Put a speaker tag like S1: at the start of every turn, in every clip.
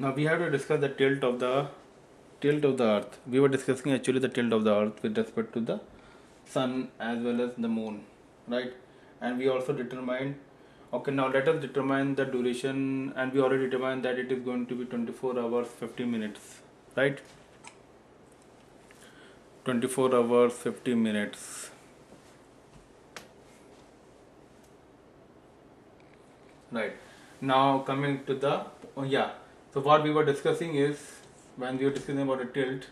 S1: Now we have to discuss the tilt of the earth. We were discussing actually the tilt of the earth with respect to the sun as well as the moon, right? And we also determined, okay, now let us determine the duration, and we already determined that it is going to be 24 hours 50 minutes, right? 24 hours 50 minutes, right? Now coming to the, oh yeah, so what we were discussing is, when we were discussing about a tilt,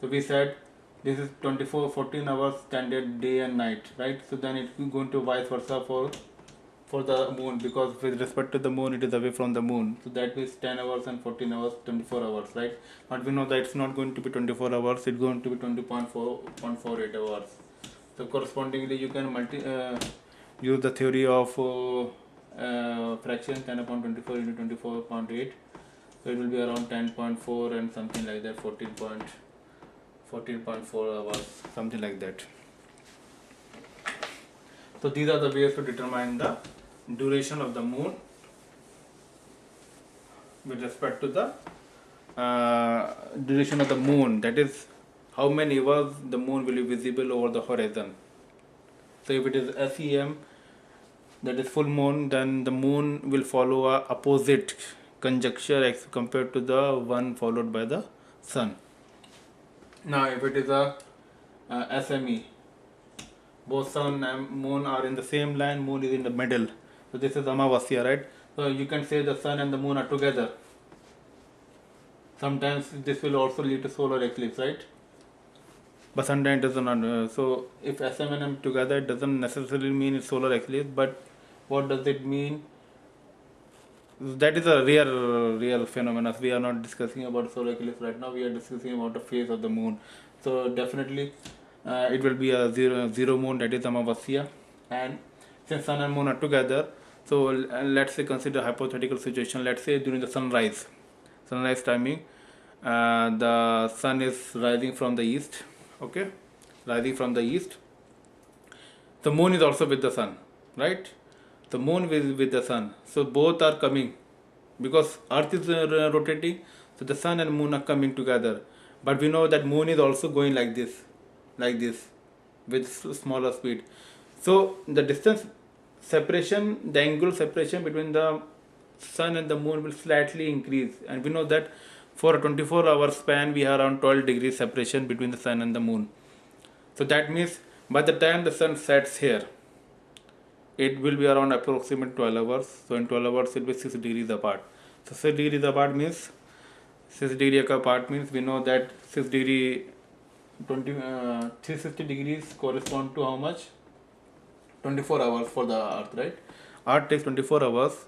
S1: so we said this is 24 14 hours standard day and night, right? So then it's going to vice versa for the moon, because with respect to the moon it is away from the moon, so that means 10 hours and 14 hours 24 hours, right? But we know that it's not going to be 24 hours, it's going to be 20.48 hours. So correspondingly you can use the theory of fraction 10 upon 24 into 24.8, so it will be around 10.4 and something like that, 14.4 hours, something like that. So these are the ways to determine the duration of the moon with respect to the duration of the moon, that is how many hours the moon will be visible over the horizon. So if it is SEM, that is full moon, then the moon will follow a opposite conjecture as compared to the one followed by the sun. Now if it is a SME, both sun and moon are in the same line, moon is in the middle, so this is Amavasya, right? So you can say the sun and the moon are together. Sometimes this will also lead to solar eclipse, right? But sometimes it does not. So if SM and M together, it doesn't necessarily mean it's solar eclipse, but what does it mean? That is a real phenomenon. We are not discussing about solar eclipse right now. We are discussing about the phase of the moon. So definitely it will be a zero moon, that is Amavasya. And since sun and moon are together, so let's say consider a hypothetical situation. Let's say during the sunrise timing, the sun is rising from the east, okay, rising from the east. The moon is also with the sun, right? The moon is with the sun, so both are coming, because earth is rotating, so the sun and moon are coming together. But we know that moon is also going like this with smaller speed. So the distance separation, the angle separation between the sun and the moon will slightly increase, and we know that for a 24-hour span we have around 12 degrees separation between the sun and the moon. So that means by the time the sun sets here, it will be around approximately 12 hours. So in 12 hours it will be 6 degrees apart. So 6 degrees apart means 6 degree apart means we know that 6 degree 360 degrees correspond to how much? 24 hours for the earth, right? Earth takes 24 hours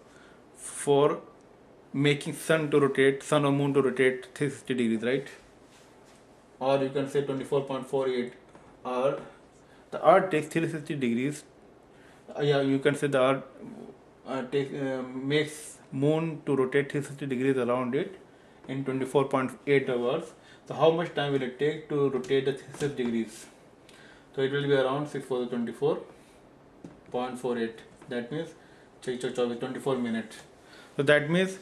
S1: for making sun or moon to rotate 360 degrees, right? Or you can say 24.48, or the earth takes 360 degrees. Yeah, you can say the earth makes moon to rotate 360 degrees around it in 24.8 hours. So how much time will it take to rotate the 360 degrees? So it will be around 6 for the 24.48. That means 24 minutes. So that means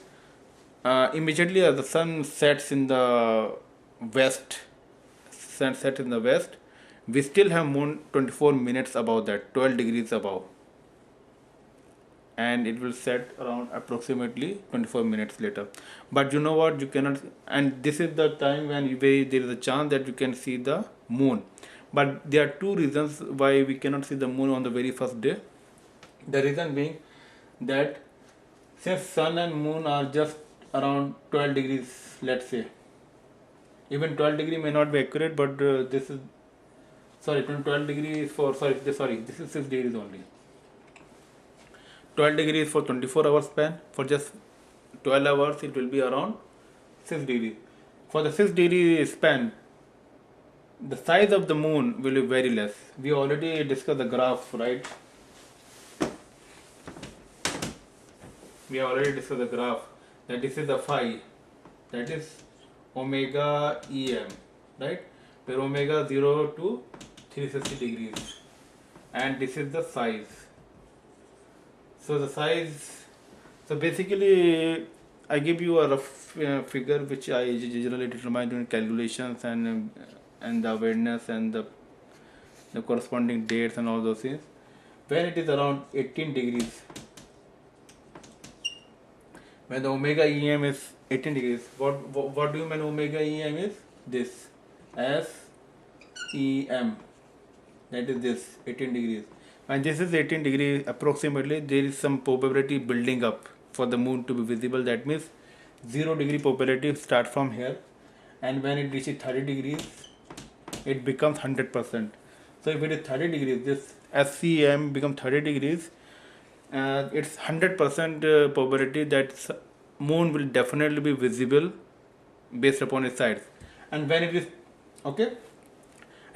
S1: immediately as the sun sets in the west, we still have moon 24 minutes above that, 12 degrees above, and it will set around approximately 24 minutes later. But you know what, you cannot, and this is the time when there is a chance that you can see the moon. But there are two reasons why we cannot see the moon on the very first day. The reason being that since sun and moon are just around 12 degrees, let's say, even 12 degree may not be accurate, but this is 12 degrees for this is 6 degrees only. 12 degrees for 24 hours span, for just 12 hours it will be around 6 degrees. For the 6 degree span, the size of the moon will be very less. We already discussed the graph, right? We have already discussed the graph, that this is the phi, that is omega EM, right? Where omega 0 to 360 degrees, and this is the size. So the size, so basically I give you a rough figure which I generally determine during calculations and the awareness and the corresponding dates and all those things. When it is around 18 degrees, when the omega EM is 18 degrees, what do you mean omega EM is? This SEM, that is this 18 degrees. When this is 18 degrees approximately, there is some probability building up for the moon to be visible. That means 0 degree probability start from here, and when it reaches 30 degrees, it becomes 100%. So if it is 30 degrees, this SEM becomes 30 degrees, it's 100% probability that moon will definitely be visible based upon its sides. And when it is okay,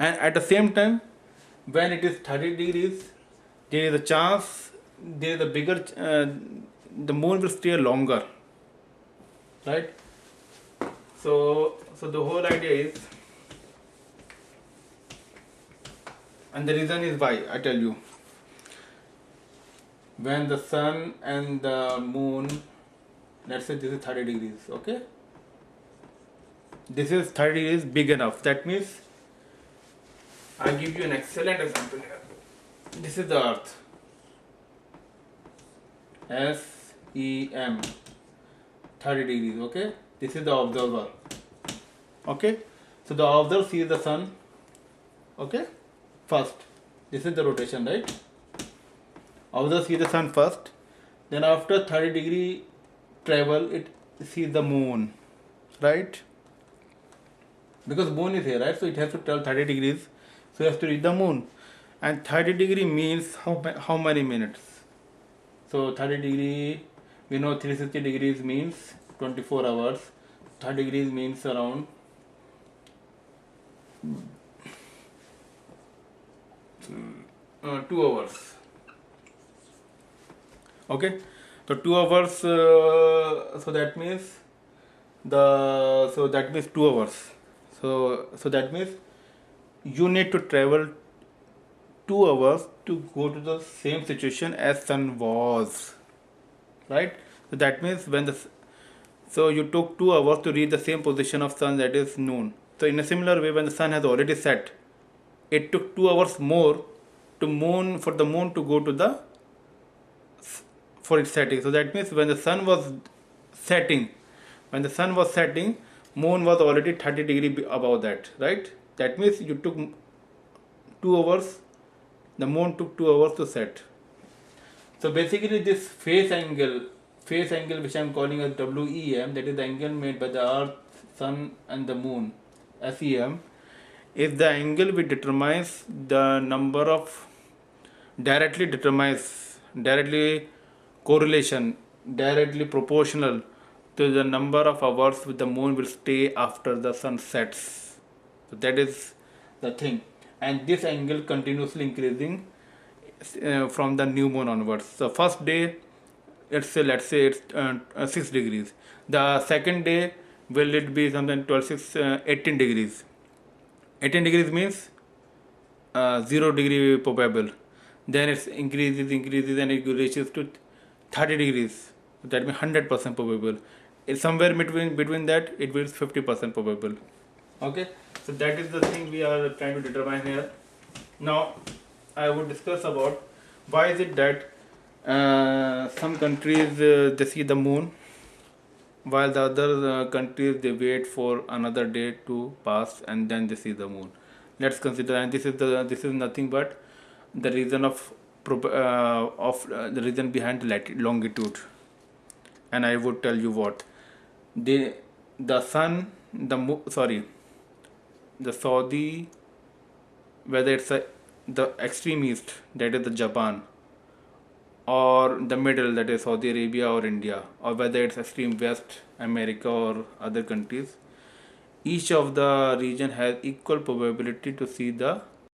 S1: and at the same time, when it is 30 degrees, there is a chance, there is a bigger, the moon will stay longer, right? So the whole idea is, and the reason is why I tell you. When the sun and the moon, let's say this is 30 degrees, okay? This is 30 degrees big enough. That means, I'll give you an excellent example here. This is the Earth. SEM, 30 degrees, okay? This is the observer, okay? So the observer sees the sun, okay? First, this is the rotation, right? Observer sees the sun first, then after 30 degree travel, it sees the moon, right? Because moon is here, right? So it has to travel 30 degrees, so it has to reach the moon. And 30 degree means how many minutes? So 30 degree, we know 360 degrees means 24 hours. 30 degrees means around 2 hours. Okay, so 2 hours. So that means 2 hours. So that means you need to travel 2 hours to go to the same situation as sun was, right? So that means so you took 2 hours to reach the same position of sun, that is noon. So in a similar way, when the sun has already set, it took 2 hours more for the moon to go to for its setting. So that means when the sun was setting, moon was already 30 degree above that, right? That means you took 2 hours, the moon took 2 hours to set. So basically this phase angle which I am calling as WEM, that is the angle made by the Earth, Sun and the Moon, SEM, is the angle which determines the number of, directly correlation, directly proportional to the number of hours which the moon will stay after the sun sets. So that is the thing, and this angle continuously increasing from the new moon onwards. So first day, let's say it's 6 degrees. The second day, will it be something 18 degrees. 18 degrees means 0 degree probable. Then it increases and it reaches to 30 degrees. That means 100% probable. It's somewhere between that, it will 50% probable. Okay, so that is the thing we are trying to determine here. Now I would discuss about why is it that some countries they see the moon, while the other countries they wait for another day to pass and then they see the moon. Let's consider, and this is nothing but the reason of the reason behind the longitude. And I would tell you what the sun, the Saudi, whether it's the extreme east, that is the Japan, or the middle, that is Saudi Arabia or India, or whether it's extreme west, America or other countries, each of the region has equal probability to see the